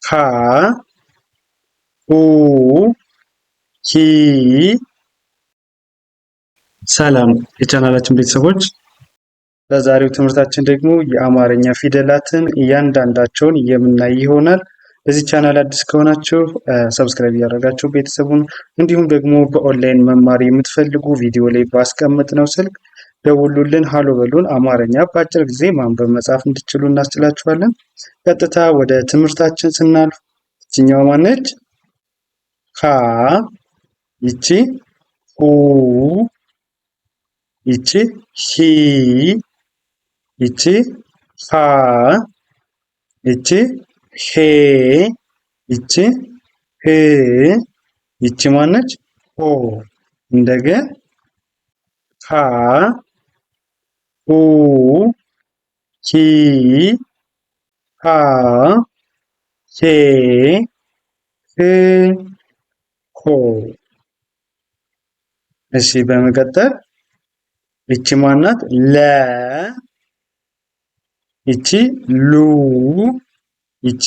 ካ ሁ ኪ ሰላም የቻናላችን ቤተሰቦች፣ በዛሬው ትምህርታችን ደግሞ የአማርኛ ፊደላትን እያንዳንዳቸውን የምናይ ይሆናል። በዚህ ቻናል አዲስ ከሆናችሁ ሰብስክራይብ እያደረጋችሁ ቤተሰቡን፣ እንዲሁም ደግሞ በኦንላይን መማር የምትፈልጉ ቪዲዮ ላይ ባስቀመጥነው ስልክ ደውሉልን፣ ሃሎ በሉን። አማርኛ በአጭር ጊዜ ማንበብ መጻፍ እንድትችሉ እናስችላችኋለን። ቀጥታ ወደ ትምህርታችን ስናልፍ ይችኛው ማነች? ካ፣ ይቺ ሁ፣ ይቺ ሂ፣ ይቺ ሃ፣ ይቺ ሄ፣ ይቺ ህ፣ ይቺ ማነች? ሆ። እንደገና ካ ሁ ሂ ሃ ሄ ህ ሆ። እሺ በመቀጠል ይቺ ማናት? ለ፣ ይቺ ሉ፣ ይቺ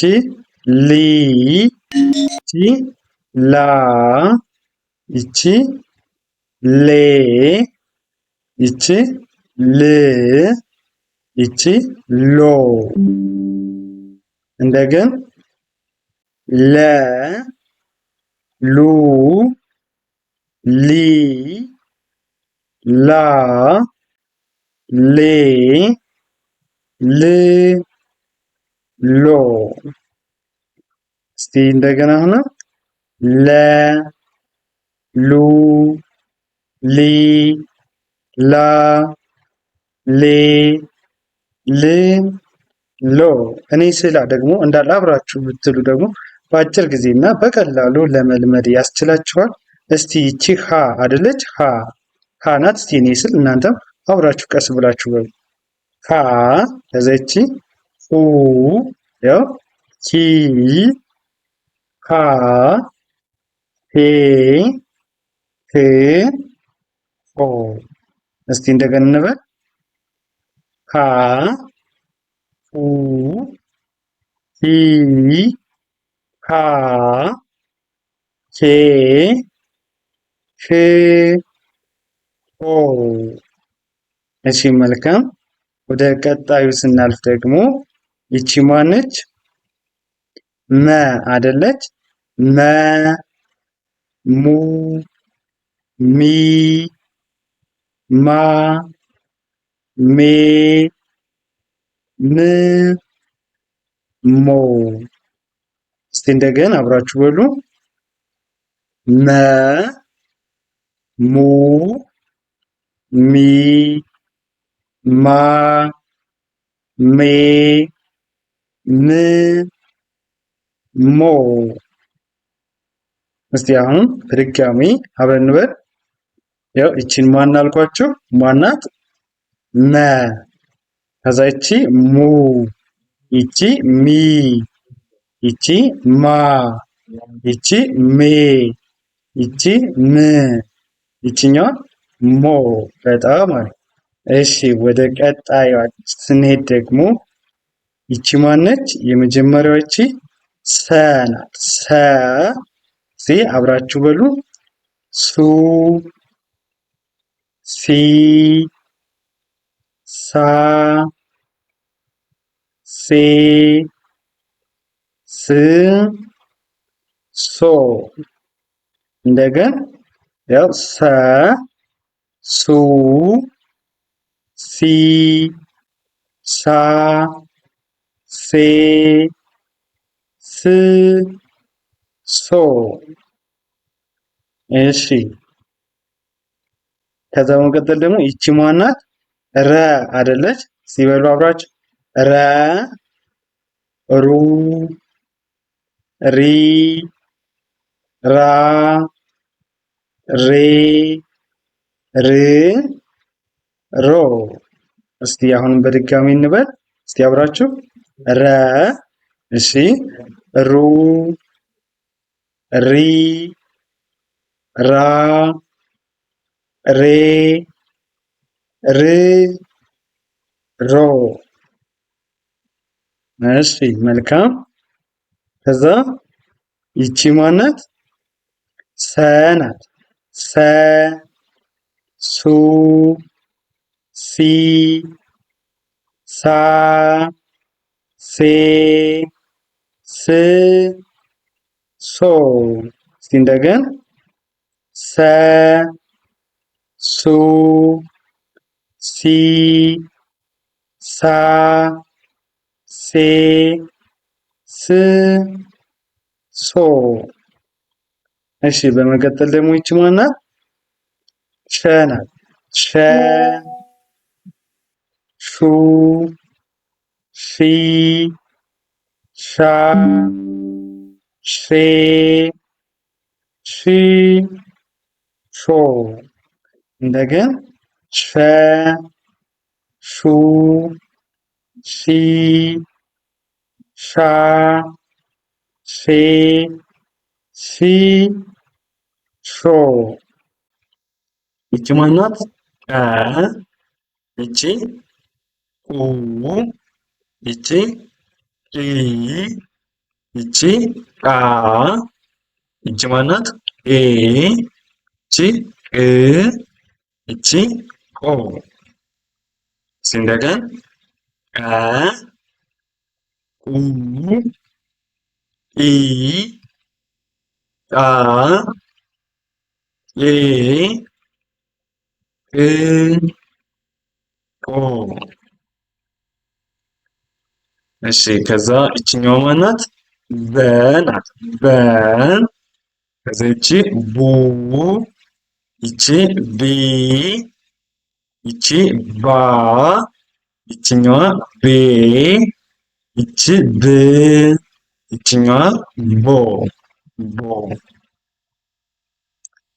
ሊ፣ ይቺ ላ፣ ይቺ ሌ፣ ይቺ ል፣ ይቺ ሎ። እንደገና ለ፣ ሉ፣ ሊ፣ ላ፣ ሌ፣ ል፣ ሎ። እስቲ እንደገና ሆነ ለ፣ ሉ፣ ሊ፣ ላ፣ ሌ፣ ል፣ ሎ። እኔ ስላ ደግሞ እንዳለ አብራችሁ ብትሉ ደግሞ በአጭር ጊዜና በቀላሉ ለመልመድ ያስችላችኋል። እስቲ ይቺ ሃ አይደለች? ሃ ናት። እስቲ እኔ ስል እናንተም አብራችሁ ቀስ ብላችሁ በሉ። ሃ፣ ከዛ ይቺ ሁ፣ ያው ሂ፣ ሃ፣ ሄ፣ ህ፣ ሆ። እስቲ እንደገና እንበል። ሃ፣ ሁ፣ ሂ፣ ሃ፣ ሄ፣ ህ፣ ሆ። እሺ መልካም። ወደ ቀጣዩ ስናልፍ ደግሞ ይቺ ማነች? መ አይደለች? መ፣ ሙ፣ ሚ፣ ማ፣ ሜ፣ ም፣ ሞ። እስቲ እንደገና አብራችሁ በሉ። መ፣ ሙ፣ ሚ፣ ማ፣ ሜ፣ ም፣ ሞ። እስቲ አሁን በድጋሚ አብረን እንበል። ያው እቺን ማን አልኳችሁ? ማናት? መ። ከዛ ይቺ ሙ፣ ይቺ ሚ፣ ይቺ ማ፣ ይቺ ሜ፣ ይቺ ም፣ ይቺኛዋ ሞ። በጣም አሪፍ። እሺ ወደ ቀጣዩ ስንሄድ ደግሞ ይቺ ማነች? የመጀመሪያው ይቺ ሰ ናት። ሰ። አብራችሁ በሉ። ሱ፣ ሲ፣ ሳ፣ ሴ፣ ስ፣ ሶ። እንደገና ያው ሰ፣ ሱ፣ ሲ፣ ሳ፣ ሴ፣ ስ፣ ሶ። እሺ ከዛ በመቀጠል ደግሞ ይቺ ማናት? ረ አይደለች? ሲበሉ አብራችሁ ረ፣ ሩ፣ ሪ፣ ራ፣ ሬ፣ ር፣ ሮ። እስቲ አሁንም በድጋሚ እንበል። እስቲ አብራችሁ ረ፣ እሺ፣ ሩ፣ ሪ፣ ራ፣ ሬ፣ ር፣ ሮ። እሺ መልካም። ከዛ ይቺ ማናት? ሰ ናት። ሰ ሱ ሲ ሳ ሴ ስ ሶ። እስቲ እንደገን ሰ ሱ ሲ ሳ ሴ ስ ሶ። እሺ በመቀጠል ደግሞ ይቺ ማናት? ሸ ናት። ሸ ሹ ሺ ሻ ሼ ሺ ሾ። እንደገን ሸ ሹ ሺ ሻ ሼ ሺ ሾ። ይቺ ማናት? ቀ ይቺ ቁ ይቺ ቂ ይቺ ቃ ይቺ ማናት? ኤ ይቺ ቅ ይቺ ቆ። እንደገን ቀ ቁ ኢ ቃ ኤ ቅ ቆ። እሺ ከዛ ይችኛዋ ማናት? በ ናት። በ ከዛ ይቺ ቡ ይቺ ቢ ይቺ ባ ይችኛዋ ቤ ይቺ ብ ይችኛዋ ቦ ቦ።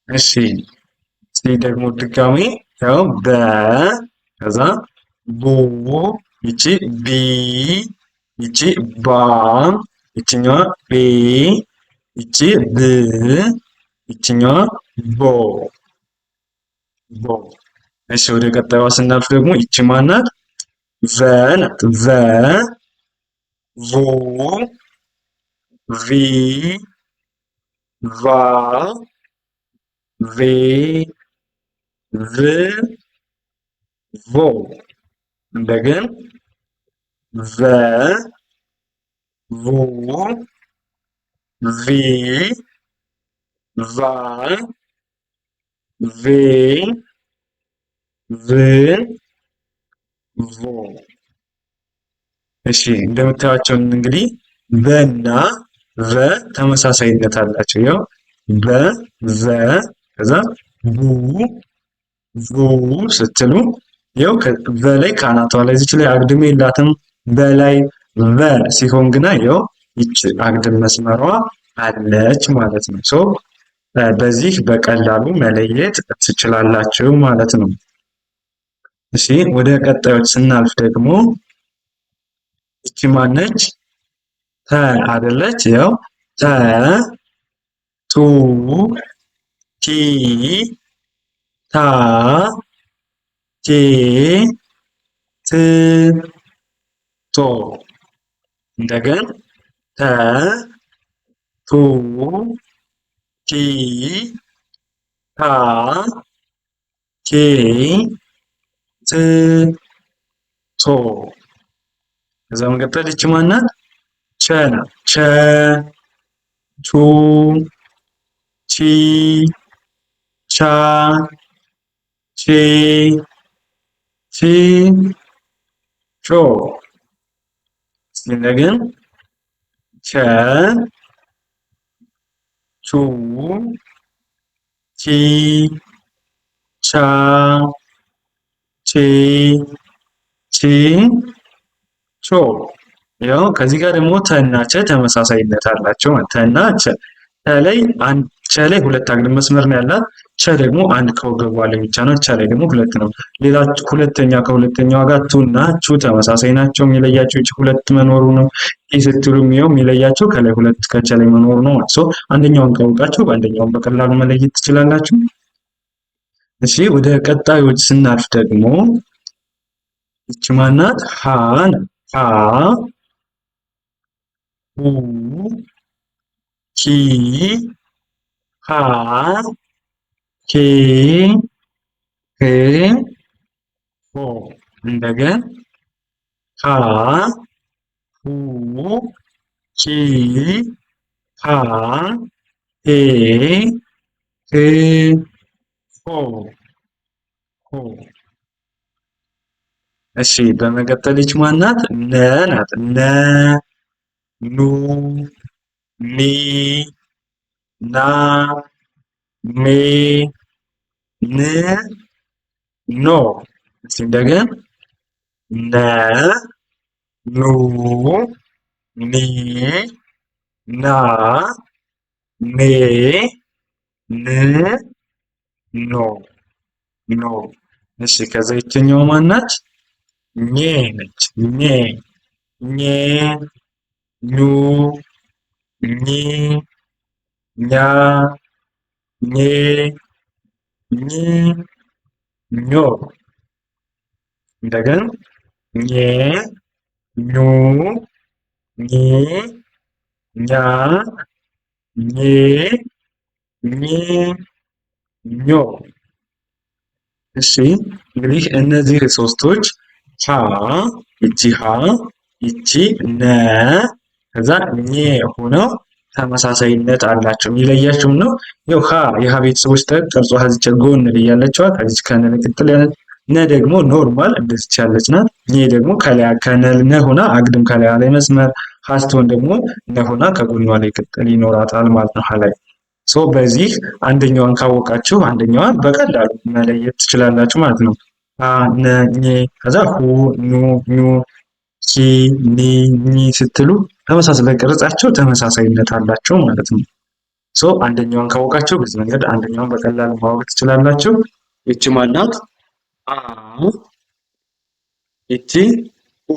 እሺ እስቲ ደግሞ ድጋሚ ያው በ ከዛ ቡ ይቺ ቢ ይቺ ባ ይችኛዋ ቤ ይቺ ብ ይችኛዋ ቦ ቦ። እሺ ወደ ቀጣዩዋ ስናልፍ ደግሞ ይቺ ማናት? ቨ ናት። ቨ ቮ ቪ ቫ ቬ ቭ ቮ። እንደገን ቨ ቮ ቪ ቫ ቬ ቭ ቮ። እሺ እንደምታዩቸው እንግዲህ በና ቨ ተመሳሳይነት አላቸው። ያው በ ቨ ከዛ ቡ ቡ ስትሉ ያው በላይ ከአናቷ ላይ እዚች ላይ አግድም የላትም። በላይ ቨ ሲሆን ግና ያው ይች አግድም መስመሯ አለች ማለት ነው። ሶ በዚህ በቀላሉ መለየት ትችላላችሁ ማለት ነው። እሺ ወደ ቀጣዮች ስናልፍ ደግሞ እቺ ማነች? ተ አይደለች? ያው ተ ቱ ቲ ታ ቴ ት ቶ። እንደገን ተ ቱ ቲ ታ ቴ ት ቶ። ከዛ መቀጠል ይቺ ማናት? ቸ ናት። ቸ ቹ ቺ ቻ ቼ ቺ ቾ። እንደገን ቸ ቹ ቺ ቻ ቼ ቺ ቾ። ያው ከዚህ ጋር ደግሞ ተና ቸ ተመሳሳይነት አላቸው። ተና ቸ ላይ ቸ ላይ ሁለት አግድም መስመር ነው ያላት። ቸ ደግሞ አንድ ከወገቧ ላይ ብቻ ነው። ቸ ላይ ደግሞ ሁለት ነው። ሌላ ሁለተኛ ከሁለተኛዋ ጋር ቱ እና ቹ ተመሳሳይ ናቸው። የሚለያቸው እቺ ሁለት መኖሩ ነው። ኢ ስትሉም ይኸው የሚለያቸው ከላይ ሁለት ከቸ ላይ መኖሩ ነው። ሶ አንደኛውን ካወቃችሁ በአንደኛውን በቀላሉ መለየት ትችላላችሁ። እሺ ወደ ቀጣዮች ስናልፍ ደግሞ ይቺ ማናት? ሀ ናት። ሀ ሁ ሃ ሄ ህ ሆ እንደገን ሃ ሁ ሂ ሃ ሄ ህ ሆ ሆ። እሺ በመቀጠል ይች ማናት? ነ ናት። ነ ኑ ኒ ና ሜ ን ኖ። እስቲ እንደገን ነ ኑ ኒ ና ሜ ን ኖ ኖ። እሺ ከዛ ይችኛው ማናት? ኘ ነች። ኘ ኘ ኙ ኚ ኛ ኜ ኝ ኞ። እንደገን ኘ ኙ ኚ ኛ ኜ ኝ ኞ። እሺ እንግዲህ እነዚህ ሶስቶች ሀ ይቺ ሀ ይቺ ነ ከዛ ኘ ሆነው ተመሳሳይነት አላቸው። የሚለያቸው ነው ያው ሀ የሀ ቤተሰቦች ተቀርጾ ከዚች ጎን ላይ ያለችዋ ከዚች ከነ ቅጥል ነ ደግሞ ኖርማል እንደዚች ያለች ናት። ኘ ደግሞ ከላይ ከነ ሆና አግድም ከላይ ላይ መስመር ሀ ስትሆን ደግሞ ነ ሆና ከጎኗ ላይ ቅጥል ይኖራታል ማለት ነው ሀ ላይ ሶ በዚህ አንደኛዋን ካወቃችሁ አንደኛዋን በቀላሉ መለየት ትችላላችሁ ማለት ነው። አ ነ ኘ ከዛ ሁ ኑ ኙ ሂ ኒ ኚ ስትሉ ተመሳሳይ በቅርጻቸው ተመሳሳይነት አላቸው ማለት ነው። ሶ አንደኛዋን ካወቃችሁ በዚህ መንገድ አንደኛዋን በቀላሉ ማወቅ ትችላላችሁ። ይቺ ማናት? አ ይቺ ኡ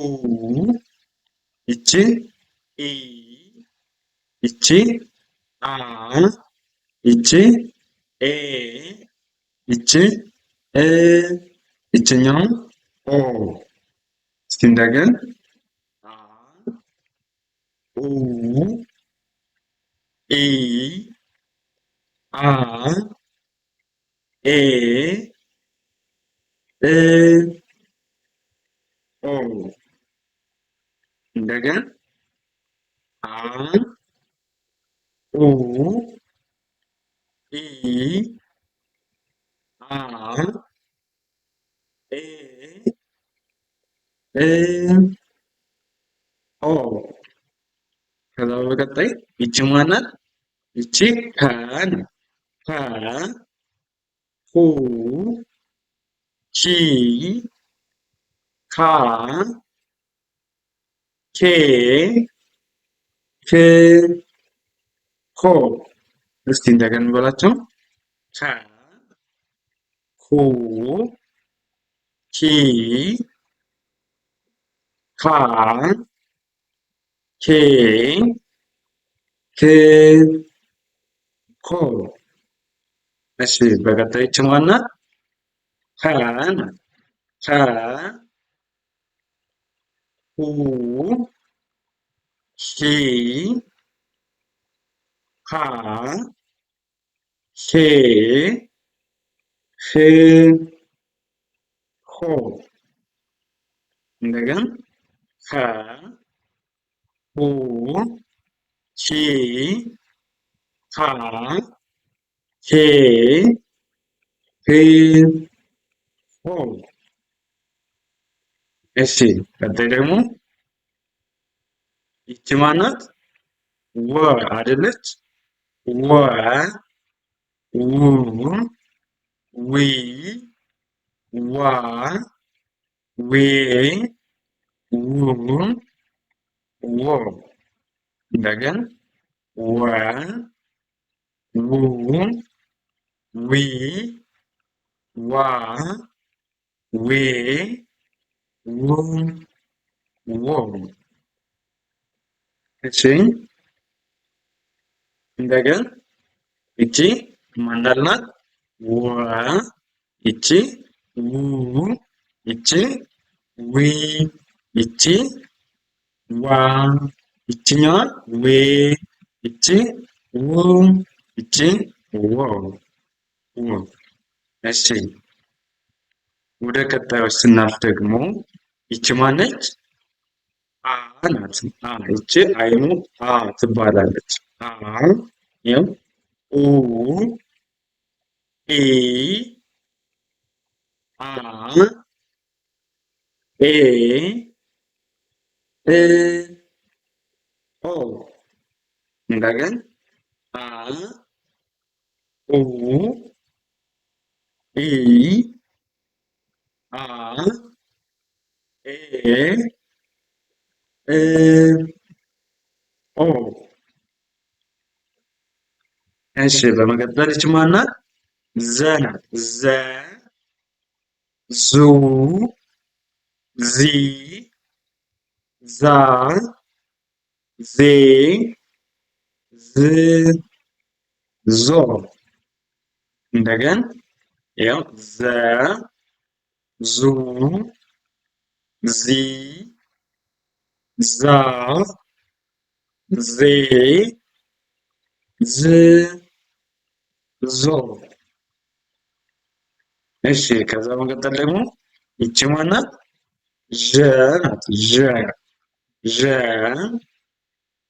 ይቺ ኢ ይቺ አ ይቺ ኤ ይቺ እ ይችኛው ኦ። እስኪ እንደገን አ ኡ ኢ አ ኤ እ ኦ። እንደገን አ ኡ ኢ አ ኤ እ ኦ። ከዛ በመቀጠል ይቺ ማናት? ይቺ ከ ናት። ከ ሁ ሂ ሃ ሄ ህ ሆ። እስቲ እንደገና እንበላቸው። ከ ሁ ሂ ሃ ሄ ህ ሆ። እሺ በቀጣይ ይቺ ማናት? ሀ ናት። ሀ ሁ ሂ ሃ ሄ ህ ሆ። እንደገና ሀ ሁ ሂ ሃ ሄ ህ ሆ። እሺ ቀጣይ ደግሞ ይቺ ማናት? ወ አይደለች? ወ ው ዊ ዋ ዌ ው ዎ። እንደገና ወ ው ዊ ዋ ዌ ው ዎ። እሺ እንደገና ይቺ ማን ናት? ወ ይቺ ው ይቺ ዊ ይቺ ዋ ይችኛዋ ዌ ይቺ ው ይቺ ዋው ው። እሺ ወደ ቀጣዮች ስናልፍ ደግሞ ይቺ ማነች? አ ናት። ይቺ አይኑ ትባላለች። ይኸው ኡ ኢ አ ኤ እ ኦ። እንደገን አ ኡ ኢ አ ኤ እ ኦ። እሺ በመቀጠል ይቺ ማናት? ዘ ናት። ዘ ዙ ዚ ዛ ዜ ዝ ዞ። እንደገን ያው ዘ ዙ ዚ ዛ ዜ ዝ ዞ። እሺ ከዛ በመቀጠል ደግሞ ይቺ ማናት? ዠ ናት። ዠ ዠ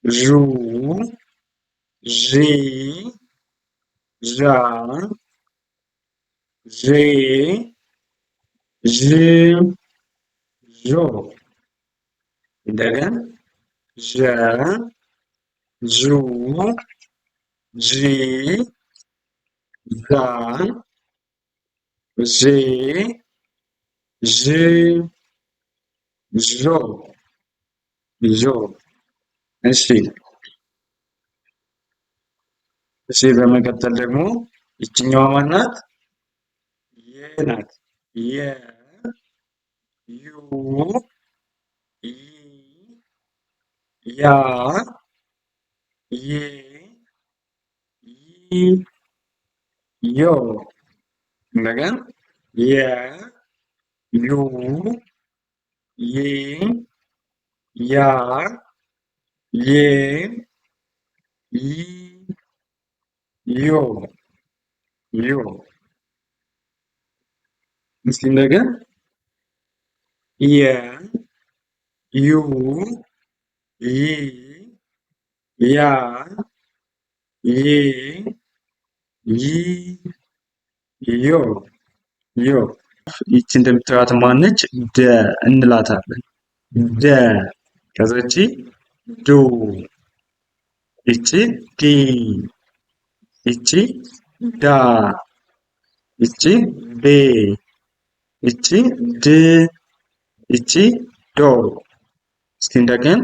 ዡ ዢ ዣ ዤ ዥ ዦ። እንደገን ዠ ዡ ዢ ዛ ዤ ዥ ዦ ዦ። እሺ በመቀጠል ደግሞ ይችኛዋ ማናት? የ ናት። የ ዩ ይ ያ ዬ ይ ዮ። እንደገን የ ዩ ይ ያ ዬ ይ ዮ ዮ። እስኪ እንደገን የ ዩ ይ ያ ዬ ይ ዮ ዮ። ይቺ እንደምታዩት ማነች? ደ እንላታለን። ደ ከዛቺ ዱ ይቺ ዲ ይቺ ዳ ይቺ ቤ ይቺ ድ ይቺ ዶ። እስኪ እንደገን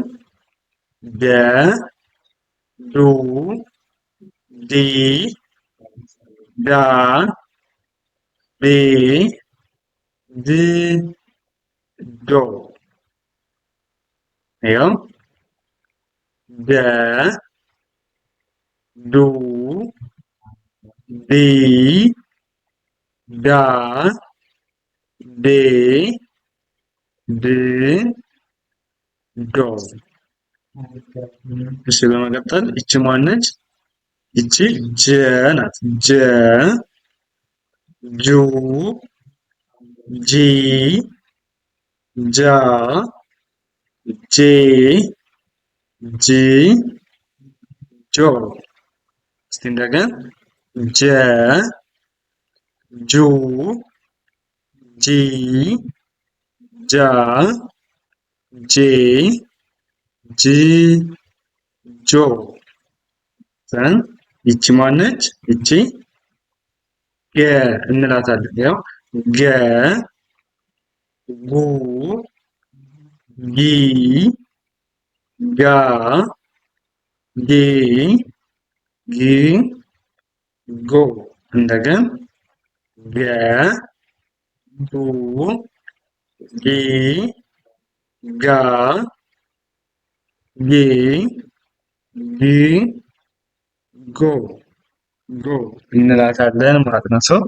ደ ዱ ዲ ዳ ቤ ድ ዶ። ይኸው ደ ዱ ዲ ዳ ዴ ድ ዶ። እሺ በመቀጠል ይቺ ማነች? ይቺ ጀ ናት። ጀ ጁ ጂ ጃ ጄ ጂ ጆ። እስቲ እንደገን ጀ ጁ ጂ ጃ ጄ ጂ ጆ። ይቺ ማነች? ይቺ ገ እንላታለን። ያው ገ ጉ ጊ ጋ ጌ ጊ ጎ። እንደገን ገ ጉ ጊ ጋ ጌ ጊ ጎ ጎ እንላታለን ማለት ነው። ሰው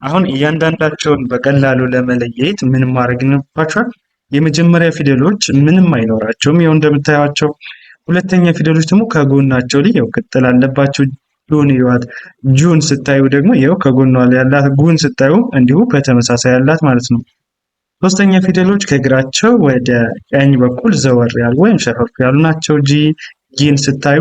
አሁን እያንዳንዳቸውን በቀላሉ ለመለየት ምን ማድረግ ይኖርባቸዋል? የመጀመሪያ ፊደሎች ምንም አይኖራቸውም፣ ያው እንደምታዩቸው። ሁለተኛ ፊደሎች ደግሞ ከጎናቸው ላይ ያው ቅጥል አለባቸው። ጁን ይዋት። ጁን ስታዩ ደግሞ ይኸው ከጎኗ ላይ ያላት ጉን ስታዩ እንዲሁ በተመሳሳይ ያላት ማለት ነው። ሶስተኛ ፊደሎች ከእግራቸው ወደ ቀኝ በኩል ዘወር ያሉ ወይም ሸፈፍ ያሉ ናቸው። ጂን ስታዩ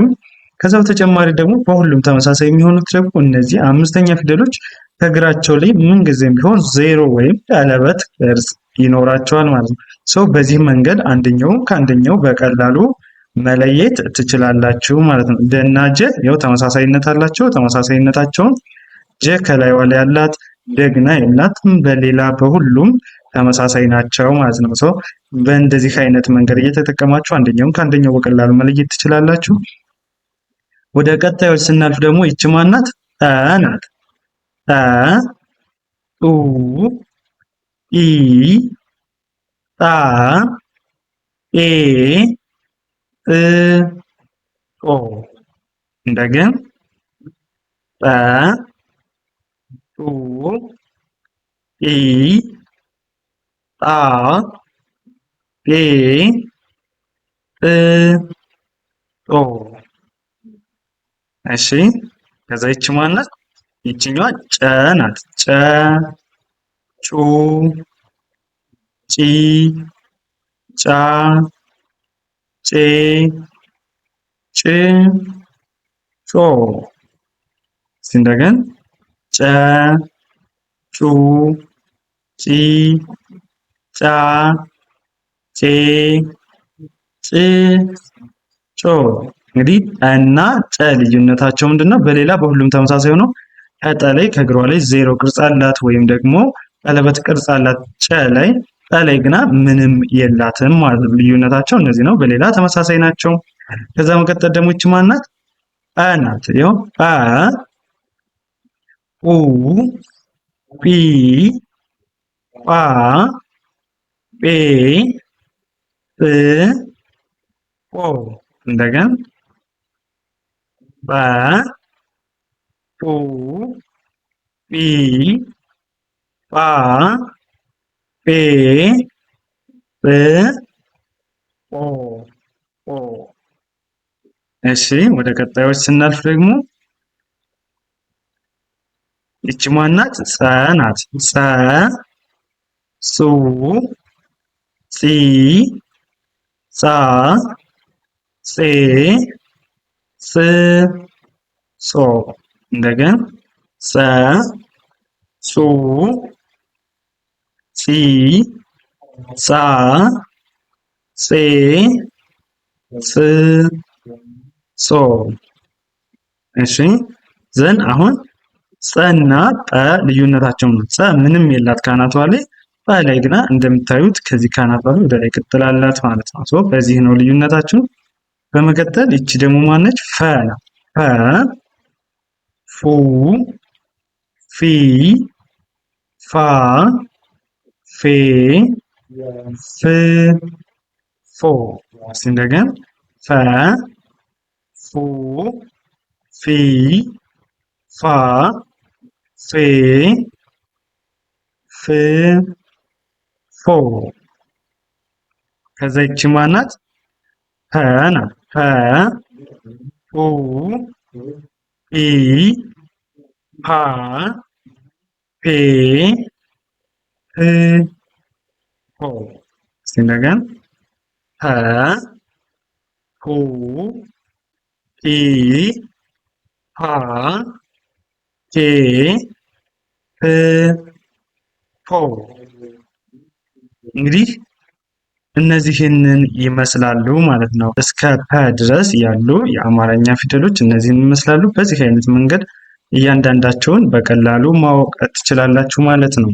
ከዛ በተጨማሪ ደግሞ በሁሉም ተመሳሳይ የሚሆኑት ደግሞ እነዚህ አምስተኛ ፊደሎች ከእግራቸው ላይ ምንጊዜም ቢሆን ዜሮ ወይም ቀለበት ቅርጽ ይኖራቸዋል ማለት ነው። ሰው በዚህ መንገድ አንደኛው ከአንደኛው በቀላሉ መለየት ትችላላችሁ ማለት ነው። ደ እና ጀ ያው ተመሳሳይነት አላቸው። ተመሳሳይነታቸውን ጀ ከላይዋ ላይ ያላት ደግና የላትም በሌላ በሁሉም ተመሳሳይ ናቸው ማለት ነው። ሰው በእንደዚህ አይነት መንገድ እየተጠቀማችሁ አንደኛውን ከአንደኛው በቀላሉ መለየት ትችላላችሁ። ወደ ቀጣዮች ስናልፍ ደግሞ ይቺ ማናት? አ ናት። አ ኡ ኢ ጣ ኤ እ ኦ እንደገና ጣ ኡ ኢ ጣ ኤ እ ኦ። እሺ ከዛ ይቺ ማናት? ይቺኛዋ ጨ ናት። ጨ ጩ ጪ ጫ ጬ ጭ ጮ። እንደገና ጨ ጩ ጪ ጫ ጬ ጭ ጮ። እንግዲህ እና ጨ ልዩነታቸው ምንድነው? በሌላ በሁሉም ተመሳሳይ ሆኖ ከጠ ላይ ከእግሯ ላይ ዜሮ ቅርጽ አላት ወይም ደግሞ ቀለበት ቅርጽ አላት ጨ ላይ። ጠ ላይ ግና ምንም የላትም ማለት ነው። ልዩነታቸው እነዚህ ነው። በሌላ ተመሳሳይ ናቸው። ከዛ መቀጠል ደግሞ ይቺ ማናት? አ ናት። ይኸው አ ኡ ጲ ጳ ጴ ጵ ጶ። እንደገና ጳ ጱ ጲ ጳ ጴ ጵ ጶ ጶ። እሺ ወደ ቀጣዮች ስናልፍ ደግሞ ይቺ ማናት? ጸ ናት። ጸ ጹ ጺ ጻ ጼ ጽ ጾ። እንደገና ጸ ጹ ጺ ጻ ጼ ጽ ጾ። እሺ ዘን አሁን ጸና ጠ ልዩነታቸው ነው። ጸ ምንም የላት ካናቷ ላይ፣ ጠ ላይ ግና እንደምታዩት ከዚህ ካናቷ ላይ ወደ ላይ ቅጥላላት ማለት ነው። ሶ በዚህ ነው ልዩነታቸው። በመቀጠል ይቺ ደግሞ ማነች? ፈ ነው። ፈ ፉ ፊ ፋ ፌ ፍ ፎ። እንደገና ፈ ፉ ፊ ፋ ፌ ፍ ፎ። ከዛ ይቺ ማናት? ፐ ናት። ፐ ፑ ፒ ፓ ፔ ፕ ፖ። እንደገና ፐ ፑ ፒ ፓ ፔ ፕ ፖ። እንግዲህ እነዚህንን ይመስላሉ ማለት ነው። እስከ ፐ ድረስ ያሉ የአማርኛ ፊደሎች እነዚህን ይመስላሉ። በዚህ አይነት መንገድ እያንዳንዳቸውን በቀላሉ ማወቅ ትችላላችሁ ማለት ነው።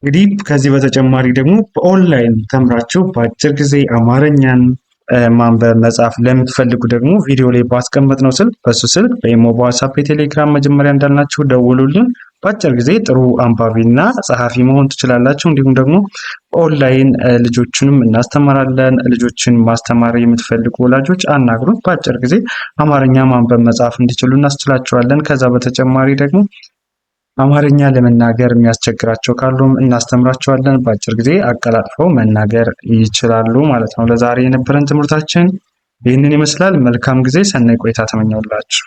እንግዲህ ከዚህ በተጨማሪ ደግሞ በኦንላይን ተምራችሁ በአጭር ጊዜ አማርኛን ማንበብ መጻፍ ለምትፈልጉ ደግሞ ቪዲዮ ላይ ባስቀመጥነው ስልክ በሱ ስልክ በኢሞ፣ በዋትስአፕ፣ በቴሌግራም መጀመሪያ እንዳልናችሁ ደውሉልን። በአጭር ጊዜ ጥሩ አንባቢና ጸሐፊ መሆን ትችላላችሁ። እንዲሁም ደግሞ ኦንላይን ልጆችንም እናስተምራለን። ልጆችን ማስተማር የምትፈልጉ ወላጆች አናግሩን። በአጭር ጊዜ አማርኛ ማንበብ መጻፍ እንዲችሉ እናስችላቸዋለን። ከዛ በተጨማሪ ደግሞ አማርኛ ለመናገር የሚያስቸግራቸው ካሉም እናስተምራቸዋለን። በአጭር ጊዜ አቀላጥፈው መናገር ይችላሉ ማለት ነው። ለዛሬ የነበረን ትምህርታችን ይህንን ይመስላል። መልካም ጊዜ፣ ሰናይ ቆይታ ተመኘውላችሁ።